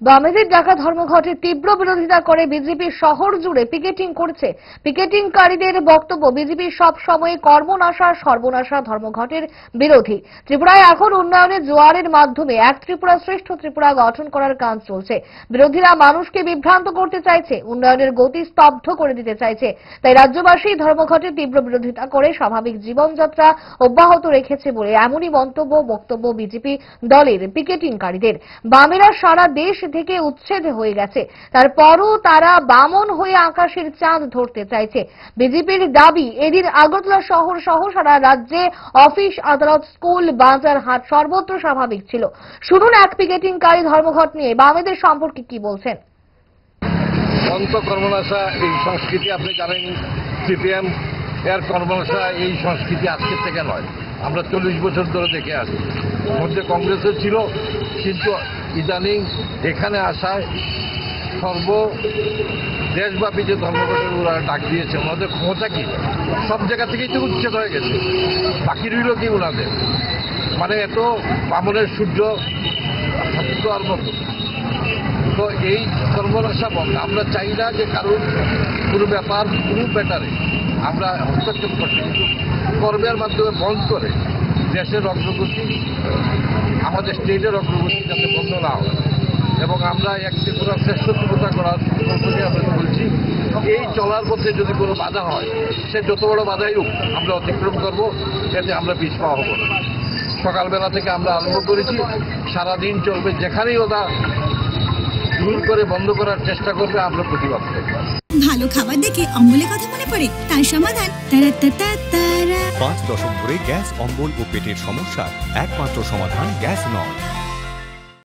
বামেদের ডাকা ধর্মঘটের তীব্র বিরোধিতা করে বিজেপি শহর জুড়ে পিকেটিং করছে। পিকেটিংকারীদের বক্তব্য, বিজেপি সব সময় কর্মনাশা সর্বনাশা ধর্মঘটের বিরোধী। ত্রিপুরায় এখন উন্নয়নের জোয়ারের মাধ্যমে এক ত্রিপুরা শ্রেষ্ঠ ত্রিপুরা গঠন করার কাজ চলছে। বিরোধীরা মানুষকে বিভ্রান্ত করতে চাইছে, উন্নয়নের গতি স্তব্ধ করে দিতে চাইছে। তাই রাজ্যবাসী ধর্মঘটের তীব্র বিরোধিতা করে স্বাভাবিক জীবনযাত্রা অব্যাহত রেখেছে বলে এমনই বক্তব্য বিজেপি দলের পিকেটিংকারীদের। বামেরা সারা দেশ থেকে উচ্ছেদ হয়ে গেছে, তারপরও তারা বামন হয়ে আকাশের চাঁদ ধরতে চাইছে। বিজেপির দাবি, এদিন আগরতলা শহর সহ সারা রাজ্যে অফিস আদালত স্কুল বাজার হাট সর্বত্র স্বাভাবিক ছিল। শুনুন এক পিকেটিংকারী ধর্মঘট নিয়ে বামেদের সম্পর্কে কি বলছেন। কর্মনাশা এই সংস্কৃতি আপনি জানেন, সিপিএম এর কর্মনাশা এই সংস্কৃতি আজকের থেকে নয়, আমরা 40 বছর ধরে দেখে আসি। মধ্যে কংগ্রেসের ছিল, কিন্তু ইদানিং এখানে আসায় দেশব্যাপী যে ধর্মঘটের ওরা ডাক দিয়েছে, ওনাদের ক্ষমতা কি? সব জায়গা থেকেই তো উচ্ছেদ হয়ে গেছে, বাকি রইল কি ওনাদের? মানে এত বামনের সূর্য আর মতো। তো এই কর্মনাশা বন্ধ। আমরা চাই না যে কারোর কোনো ব্যাপার কোনো ব্যাটারে আমরা হস্তক্ষেপ করছি, কিন্তু কর্মের মাধ্যমে বন্ধ করে দেশের অগ্রগতি, আমাদের স্টেটের অগ্রগতি যাতে বন্ধ না হয়, এবং আমরা এক ত্রিপুরা শ্রেষ্ঠ ত্রিপুরা করার সম্পর্কে আমরা বলছি। এই চলার পথে যদি কোনো বাধা হয়, সে যত বড় বাধাই হোক আমরা অতিক্রম করবো, এতে আমরা পিছপা হব না। সকালবেলা থেকে আমরা আরম্ভ করেছি, সারাদিন চলবে। যেখানেই ওরা দূর করে বন্ধ করার চেষ্টা করবে, আমরা প্রতিবাদ করব। ভালো খাবার দেখে অম্বলের কথা মনে পড়ে, তার সমাধান 5 দশক ধরে গ্যাস, অম্বল ও পেটের সমস্যার একমাত্র সমাধান গ্যাস নয়।